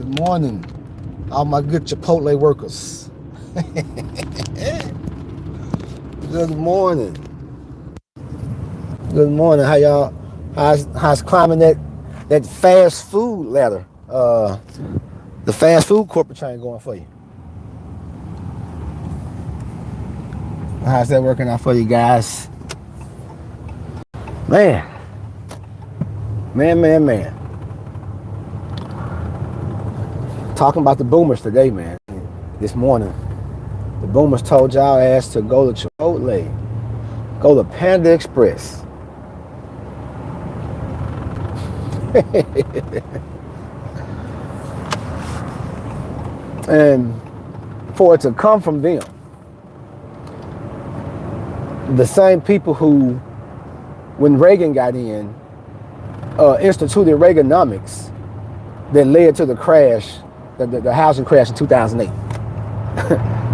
Good morning, all my good Chipotle workers. Good morning. Good morning. How y'all? How's climbing that fast food ladder? The fast food corporate chain going for you? How's that working out for you guys? Man, man. Talking about the boomers today, man. This morning, the boomers told y'all ass to go to Chipotle, go to Panda Express. And for it to come from them, the same people who, when Reagan got in, instituted Reaganomics that led to the crash, the housing crash in 2008.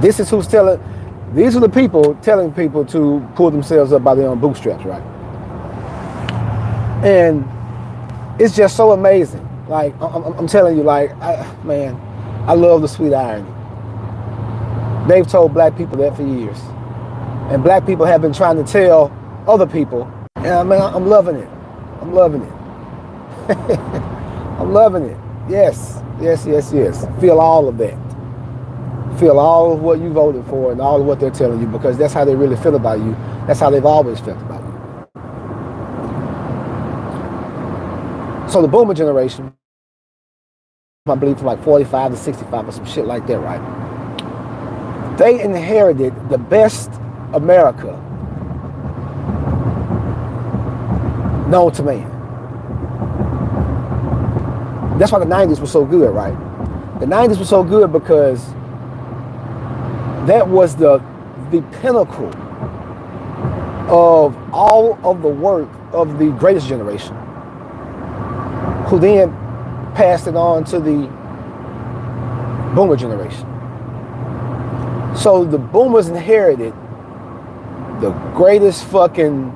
This is who's telling, these are the people telling people to pull themselves up by their own bootstraps, right? And it's just so amazing. Like, I'm telling you, like, man, I love the sweet irony. They've told black people that for years. And black people have been trying to tell other people, and I mean, I'm loving it. I'm loving it. I'm loving it. Yes. Feel all of that. Feel all of what you voted for and all of what they're telling you, because that's how they really feel about you. That's how they've always felt about you. So the boomer generation, I believe from like 45 to 65 or some shit like that, right? They inherited the best America known to man. That's why the 90s were so good, right? The 90s were so good because that was the pinnacle of all of the work of the greatest generation, who then passed it on to the boomer generation. So the boomers inherited the greatest fucking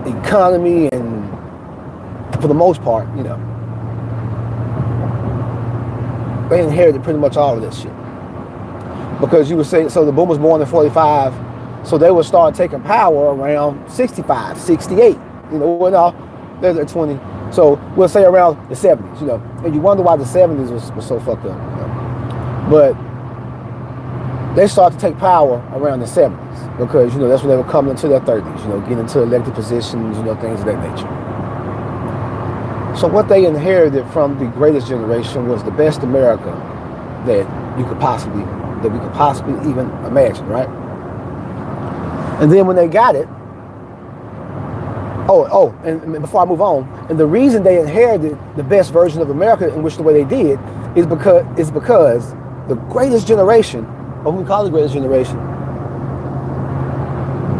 economy, and for the most part, you know, they inherited pretty much all of this shit. Because you would say, so the boomers born in 45, so they would start taking power around 65, 68, you know, when they're 20. So we'll say around the 70s, you know, and you wonder why the 70s was so fucked up, you know. But they started to take power around the 70s because, you know, that's when they were coming into their 30s, you know, getting into elected positions, you know, things of that nature. So what they inherited from the greatest generation was the best America that we could possibly even imagine, right? And then when they got it, and before I move on, and the reason they inherited the best version of America in which the way they did is because the greatest generation, or who we call the greatest generation,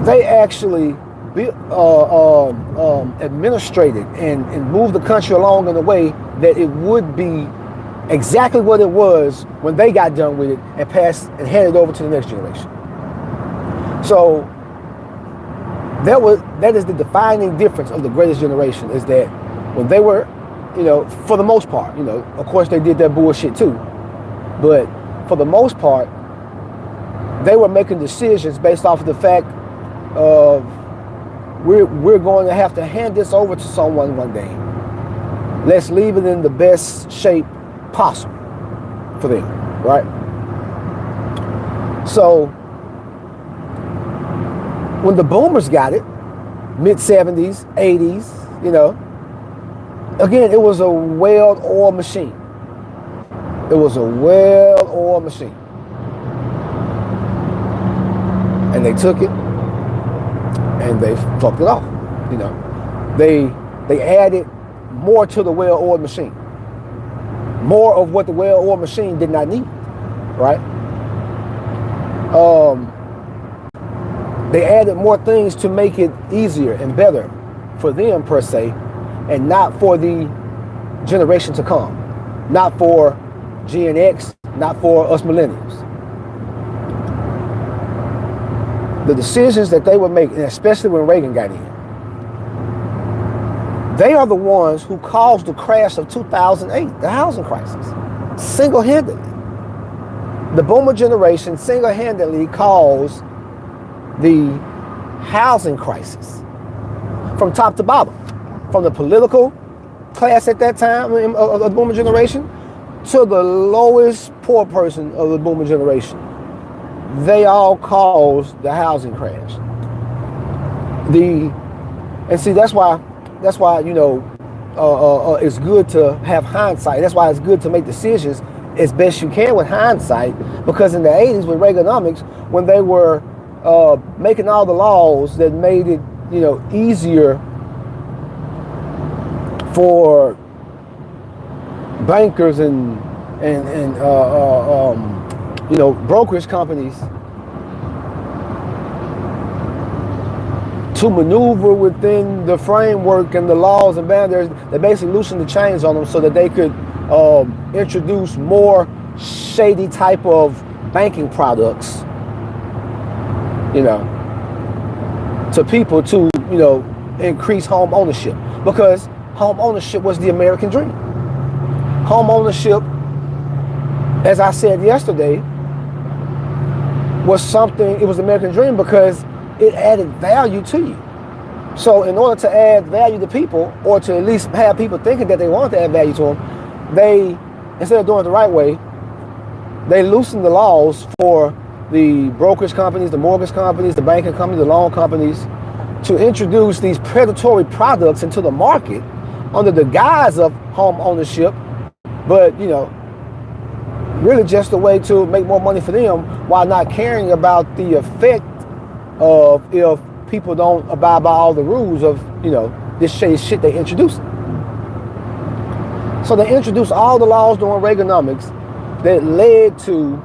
they actually administrated and moved the country along in a way that it would be exactly what it was when they got done with it and passed and handed it over to the next generation. So that is the defining difference of the greatest generation, is that when they were, you know, for the most part, you know, of course they did their bullshit too, but for the most part, they were making decisions based off of the fact of we're going to have to hand this over to someone one day. Let's leave it in the best shape possible for them, right? So when the boomers got it, mid-70s, 80s, you know, again, it was a well-oiled machine. It was a well-oiled machine. And they took it and they fucked it off, you know. They added more to the well-oiled machine. More of what the well-oiled machine did not need, right? They added more things to make it easier and better for them, per se, and not for the generation to come. Not for Gen X, not for us millennials. The decisions that they were making, especially when Reagan got in, they are the ones who caused the crash of 2008, the housing crisis. single-handedly. The boomer generation single-handedly caused the housing crisis from top to bottom, from the political class at that time of the boomer generation to the lowest poor person of the boomer generation. They all caused the housing crash. And see, that's why it's good to have hindsight. That's why it's good to make decisions as best you can with hindsight, because in the 80s with Reaganomics, when they were making all the laws that made it, easier for bankers and brokerage companies to maneuver within the framework and the laws and boundaries, they basically loosened the chains on them so that they could introduce more shady type of banking products, to people to, increase home ownership, because home ownership was the American dream. Home ownership, as I said yesterday, was something, it was the American dream because it added value to you. So in order to add value to people, or to at least have people thinking that they wanted to add value to them, they, instead of doing it the right way, they loosened the laws for the brokerage companies, the mortgage companies, the banking companies, the loan companies, to introduce these predatory products into the market under the guise of home ownership, but really just a way to make more money for them while not caring about the effect of if people don't abide by all the rules of this shady shit they introduced. So they introduced all the laws during Reaganomics that led to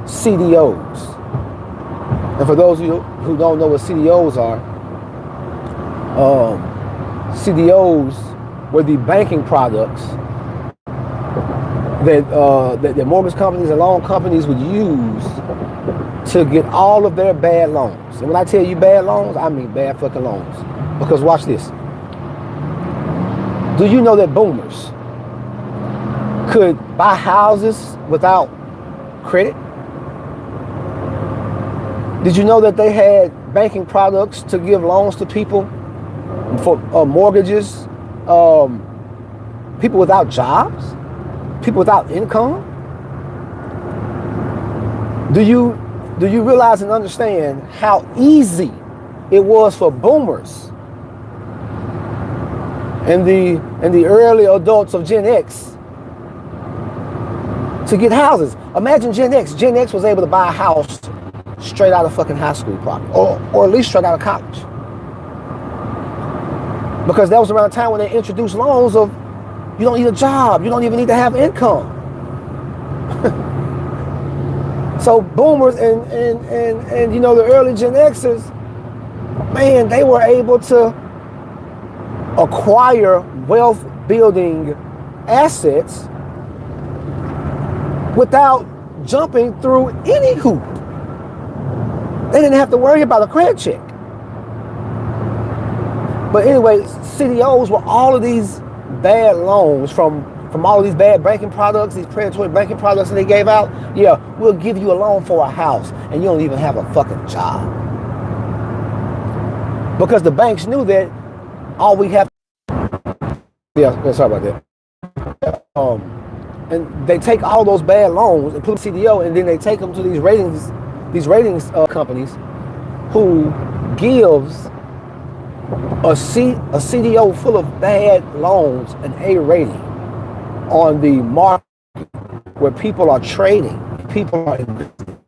CDOs. And for those of you who don't know what CDOs are, CDOs were the banking products that mortgage companies and loan companies would use to get all of their bad loans. And when I tell you bad loans, I mean bad fucking loans. Because watch this. Do you know that boomers could buy houses without credit? Did you know that they had banking products to give loans to people for mortgages, people without jobs, people without income? Do you realize and understand how easy it was for boomers and the early adults of Gen X to get houses? Imagine Gen X. Gen X was able to buy a house straight out of fucking high school probably, or at least straight out of college. Because that was around the time when they introduced loans of, you don't need a job, you don't even need to have income. So boomers and the early Gen Xers, man, they were able to acquire wealth building assets without jumping through any hoop. They didn't have to worry about a credit check. But anyway, CDOs were all of these bad loans from all of these bad banking products, these predatory banking products that they gave out. Yeah, we'll give you a loan for a house and you don't even have a fucking job. Because the banks knew that all we have. Yeah, sorry about that. And they take all those bad loans and put them in CDO, and then they take them to these ratings companies who gives a CDO full of bad loans an A rating on the market where people are trading, people are investing.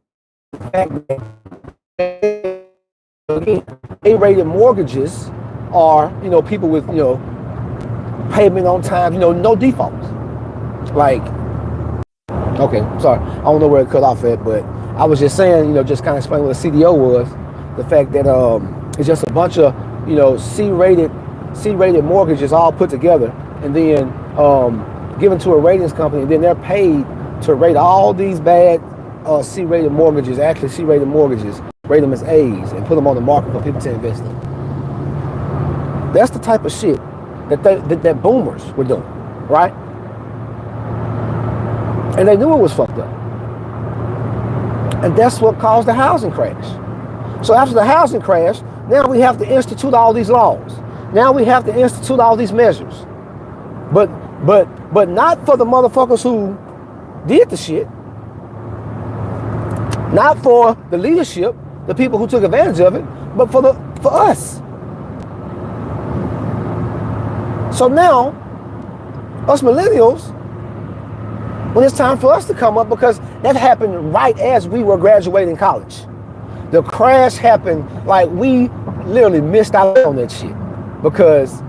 Again, A-rated mortgages are, people with, payment on time, no defaults. Like, okay, sorry, I don't know where it cut off at, but I was just saying, just kind of explaining what a CDO was, the fact that it's just a bunch of, C-rated mortgages all put together and then given to a ratings company, and then they're paid to rate all these bad C-rated mortgages, actually C-rated mortgages, rate them as A's and put them on the market for people to invest in. That's the type of shit that boomers were doing, right? And they knew it was fucked up. And that's what caused the housing crash. So after the housing crash, now we have to institute all these laws. Now we have to institute all these measures. But not for the motherfuckers who did the shit. Not for the leadership, the people who took advantage of it, but for us. So now, us millennials, when it's time for us to come up, because that happened right as we were graduating college. The crash happened like we literally missed out on that shit. Because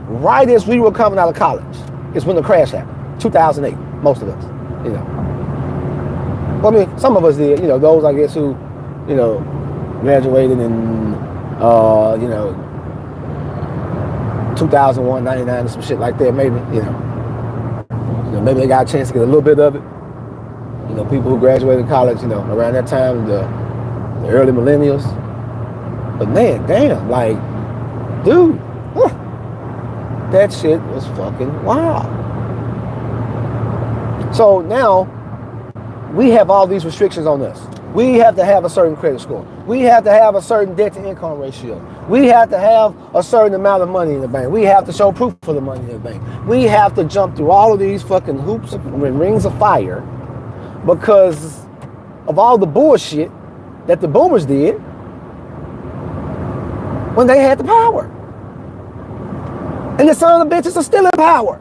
right as we were coming out of college is when the crash happened. 2008, most of us, you know. Well, I mean, some of us did, you know, those I guess who, you know, graduated in, 2001, 99, or some shit like that, maybe, you know, maybe they got a chance to get a little bit of it. You know, people who graduated college, you know, around that time, the early millennials. But man, damn, like, dude, that shit was fucking wild. So now, we have all these restrictions on us. We have to have a certain credit score. We have to have a certain debt to income ratio. We have to have a certain amount of money in the bank. We have to show proof for the money in the bank. We have to jump through all of these fucking hoops and rings of fire because of all the bullshit that the boomers did when they had the power. And the son of the bitches are still in power.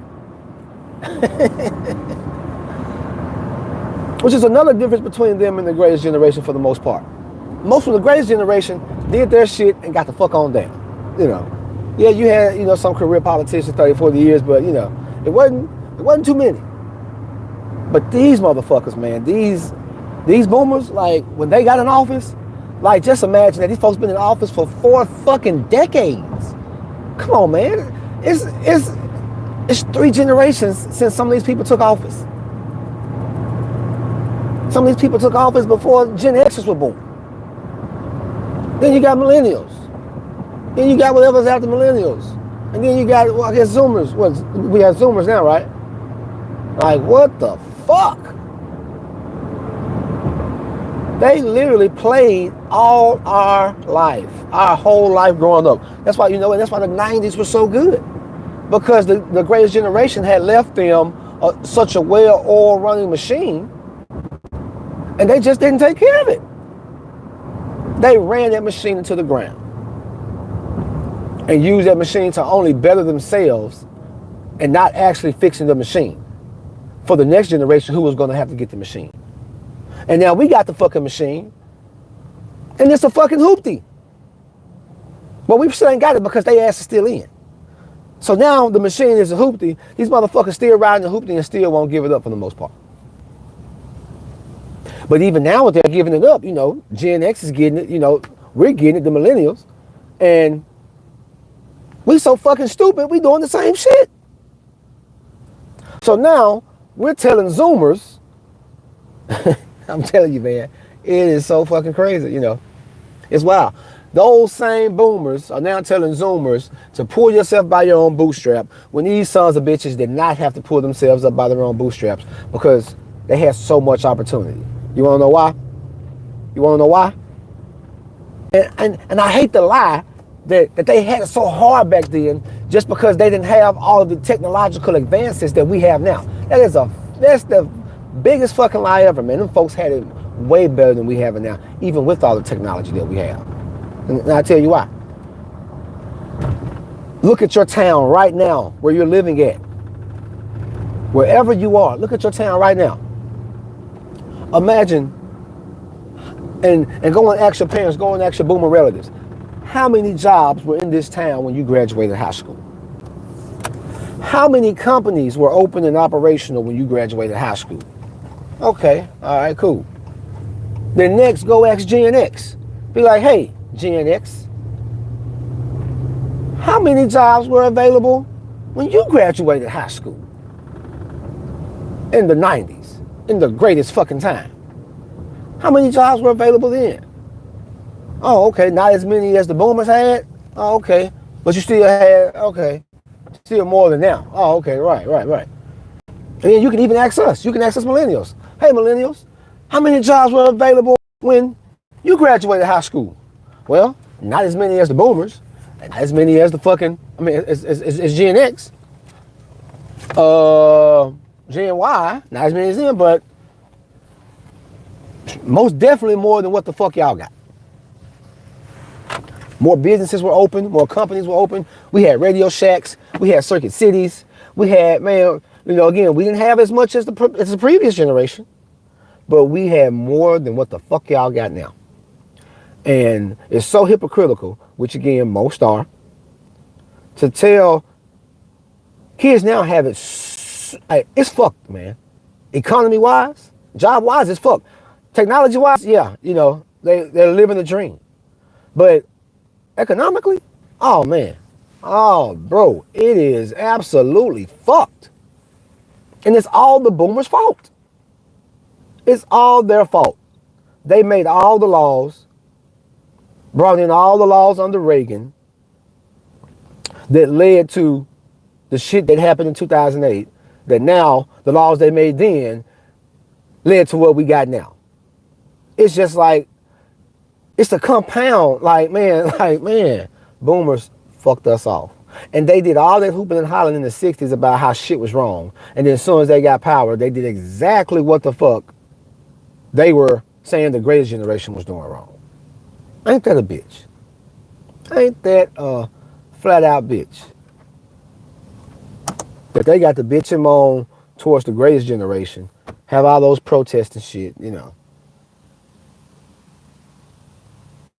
Which is another difference between them and the greatest generation for the most part. Most of the greatest generation did their shit and got the fuck on down. You know. Yeah, you had, you know, some career politicians 30, 40 years, but you know, it wasn't too many. But these motherfuckers, man, these boomers, like when they got in office, like just imagine that these folks been in office for 4 fucking decades. Come on, man. It's 3 generations since some of these people took office. Some of these people took office before Gen Xers were born. Then you got millennials. Then you got whatever's after millennials. And then you got, well, I guess Zoomers. We have Zoomers now, right? Like, what the fuck? They literally played all our life, our whole life growing up. That's why, you know, and that's why the 90s were so good. Because the greatest generation had left them such a well-oiled running machine, and they just didn't take care of it. They ran that machine into the ground and used that machine to only better themselves and not actually fixing the machine for the next generation who was going to have to get the machine. And now we got the fucking machine, and it's a fucking hoopty. But we still ain't got it because they ass is still in. So now the machine is a hoopty. These motherfuckers still riding the hoopty and still won't give it up for the most part. But even now they're giving it up, you know, Gen X is getting it, you know, we're getting it, the millennials. And we so fucking stupid, we doing the same shit. So now we're telling Zoomers, I'm telling you, man, it is so fucking crazy, you know. It's wild. Those same boomers are now telling Zoomers to pull yourself by your own bootstrap when these sons of bitches did not have to pull themselves up by their own bootstraps because they had so much opportunity. You want to know why? You want to know why? And I hate to lie that they had it so hard back then just because they didn't have all of the technological advances that we have now. That's the biggest fucking lie ever, man. Them folks had it way better than we have it now, even with all the technology that we have. And I'll tell you why. Look at your town right now, where you're living at. Wherever you are, look at your town right now. Imagine, and go and ask your parents, go and ask your boomer relatives, how many jobs were in this town when you graduated high school? How many companies were open and operational when you graduated high school? Okay, all right, cool. Then next, go ask Gen X. Be like, hey, Gen X, how many jobs were available when you graduated high school? In the 90s, in the greatest fucking time. How many jobs were available then? Oh, okay, not as many as the boomers had? Oh, okay, but you still had, okay, still more than now. Oh, okay, right. And then you can even ask us. You can ask us millennials. Hey, millennials, how many jobs were available when you graduated high school? Well, not as many as the boomers. Not as many as the fucking, I mean, as Gen X. Gen Y, not as many as them, but most definitely more than what the fuck y'all got. More businesses were open, more companies were open. We had Radio Shacks, we had Circuit Cities, we had, man, you know, again, we didn't have as much as the previous generation, but we had more than what the fuck y'all got now. And it's so hypocritical, which again, most are, to tell kids now have it, it's fucked, man. Economy-wise, job-wise, it's fucked. Technology-wise, yeah, you know, they're living the dream. But economically, oh man, oh bro, it is absolutely fucked. And it's all the boomers' fault. It's all their fault. They made all the laws, brought in all the laws under Reagan that led to the shit that happened in 2008, that now the laws they made then led to what we got now. It's just like, it's the compound, like man, boomers fucked us off. And they did all that hooping and hollering in the 60s about how shit was wrong. And then as soon as they got power, they did exactly what the fuck they were saying the greatest generation was doing wrong. Ain't that a bitch? Ain't that a flat out bitch? That they got to bitch him on towards the greatest generation, have all those protests and shit, you know.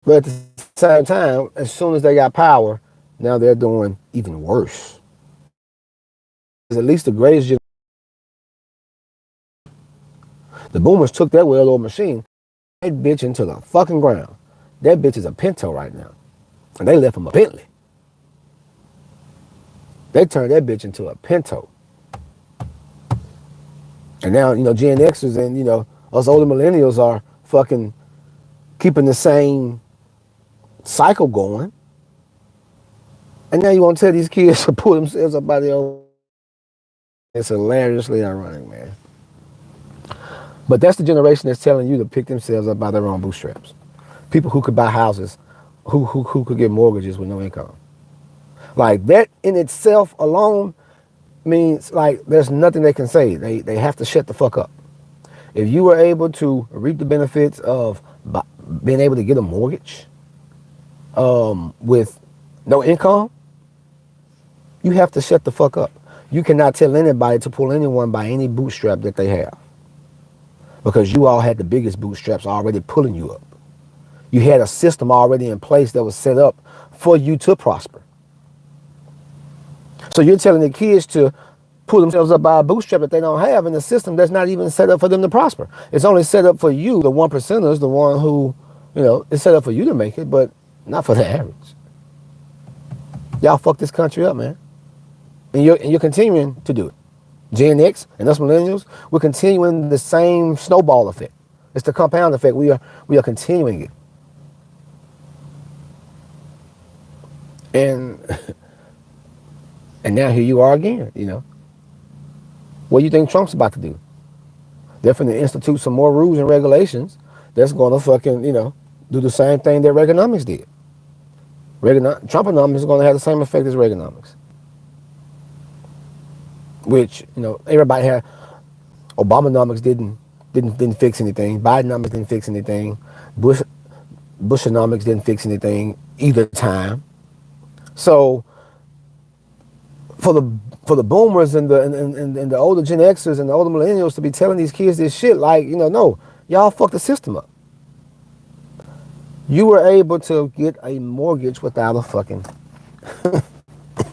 But at the same time, as soon as they got power, now they're doing even worse. At least the greatest generation. The boomers took that well-oiled machine, that bitch into the fucking ground. That bitch is a Pinto right now. And they left him a Bentley. They turned that bitch into a Pinto. And now, you know, Gen Xers and, you know, us older millennials are fucking keeping the same cycle going. And now you want to tell these kids to pull themselves up by their own. It's hilariously ironic, man. But that's the generation that's telling you to pick themselves up by their own bootstraps. People who could buy houses, who could get mortgages with no income. Like that in itself alone means like there's nothing they can say. They have to shut the fuck up. If you were able to reap the benefits of being able to get a mortgage with no income, you have to shut the fuck up. You cannot tell anybody to pull anyone by any bootstrap that they have. Because you all had the biggest bootstraps already pulling you up. You had a system already in place that was set up for you to prosper. So you're telling the kids to pull themselves up by a bootstrap that they don't have in a system that's not even set up for them to prosper. It's only set up for you, the one percenters, the one who, you know, it's set up for you to make it, but not for the average. Y'all fucked this country up, man. And you're continuing to do it. Gen X and us millennials, we're continuing the same snowball effect. It's the compound effect. We are continuing it. And now here you are again, you know. What do you think Trump's about to do? They're finna institute some more rules and regulations that's gonna fucking, you know, do the same thing that Reaganomics did. Trumponomics is gonna have the same effect as Reaganomics. Which, you know, everybody had. Obamanomics didn't fix anything. Bidenomics didn't fix anything. Bushonomics didn't fix anything either time. So for the boomers and the older Gen Xers and the older millennials to be telling these kids this shit, like, you know, no, y'all fucked the system up. You were able to get a mortgage without a fucking